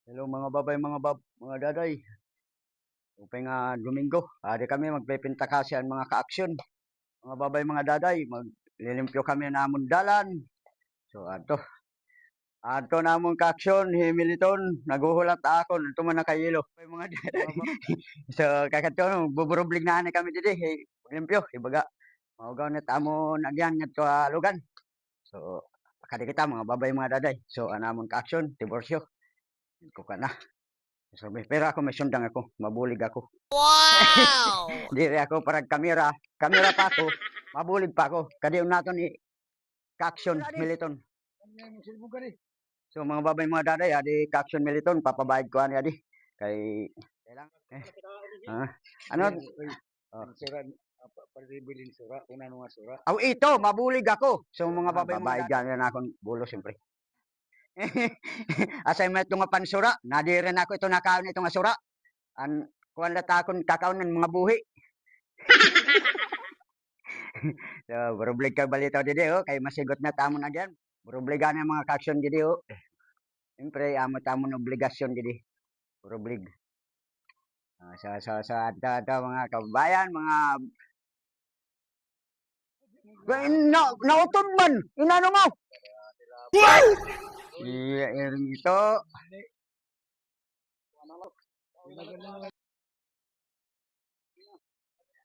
Hello mga babay, mga daday. Upay nga Domingo, ari kami magpipintakasyan mga kaaksyon. Mga babay, mga daday, maglilimpyo kami namon dalan. So ato namon kaaksyon, himiliton, naguhulat ako, ito man nakayilo. Upay mga daday. So kakatyo, buburublig na kami didi, maglimpyo, ibaga. Maugaw na tamon agyan nga lugan. So pakadi kita mga babay, mga daday. So anamon kaaksyon, Tiborcio. Ko ka na. So, pero ako may sundang ako, mabulig ako. Wow! Diri ako parang kamera pa ako, mabulig pa ako. Kadiyon nato ni Kaksyon Militon. So mga babay, mga daday, adi Kaksyon Militon, papabayad ko ani adi. Kay kailang ano? Paribilin sura, una nga sura. Aw ito, mabulig ako. So mga babay, mga daday, na akong bulo siyempre. Asay met nga pansura, nadiren ako ito nakaon ito nga sura. An kuan latakon kakaunan mga buhi. So, burublig ka balitaw didi kay masigot na tamo na diyan. Burubligan ang mga kaksyon didi Siyempre amo tamon obligasyon didi. Burublig. Sa mga kabayan, mga nautod man, inano mo? Iya, ito.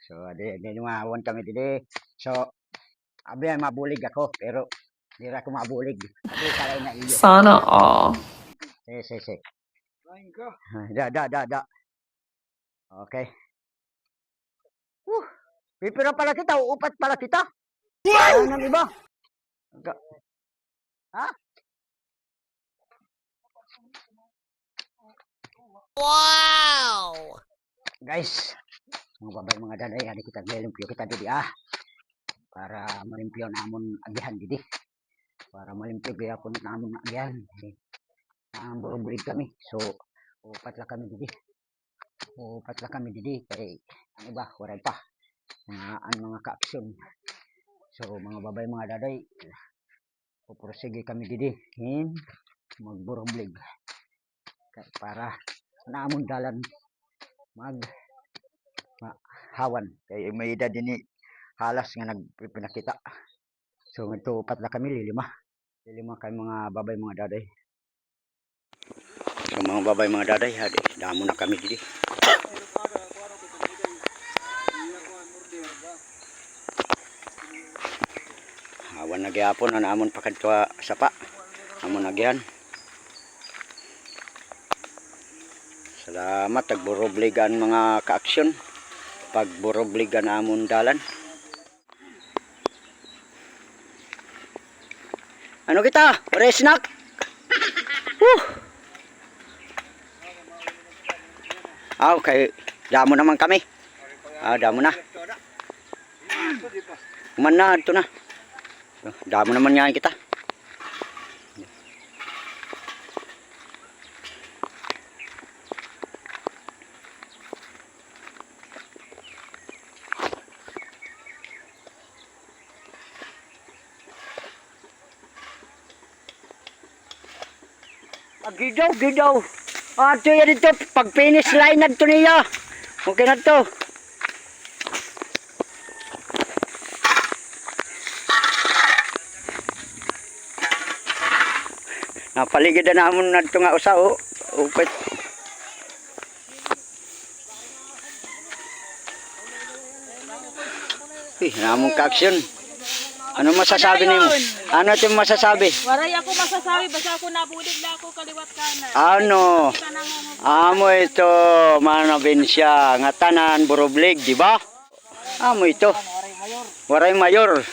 So, di lumawan kami didi. So, abi mabulig ako, pero di ra ako mabulig. Abi kalay na iyo. Sana all. Si. Lain ka. Da. Okay. Pipira pala kita, upat pala kita. Ano nang iba? Ha? Wow! Guys, mga babay, mga daday, ani kita limpyo kita didi para malimpyo namon agihan didi. Para malimpyo gyapon namon agihan. Ang burubulig kami. So, upat la kami didi. Kay ang iba waray pa. Ang mga kaaksyon. So, mga babay, mga daday, pupursige kami didi. Magburubulig. Para namon dalan hawan kay may edad din halas nga nagpinakita. So ito upat la kami, lima kay mga babay, mga daday. So mga babay, mga daday, damo na kami didi. Hawan na gyapon na amon pakadto sapa. Amon nagyan. Salamat tagburubligan mga kaaksyon. Pagburubligan amon dalan. Ano kita? Pare snack. Okay, damo naman kami. Damo na. Kumana ito na. Damo naman nga kita. Gidaw. Ato yan dito, pag finish line na ito niya. Okay na ito. Napaligid na naman na ito nga usa, upit. Namong kaaksyon. Ano masasabi nimo? Ano ito masasabi? Waray ako masasabi, basta ako nabulig na ako kaliwat kanan. Ano? Amo ito, manabensya, nga tanan, burublig, di ba? Amo ito. Waray mayor.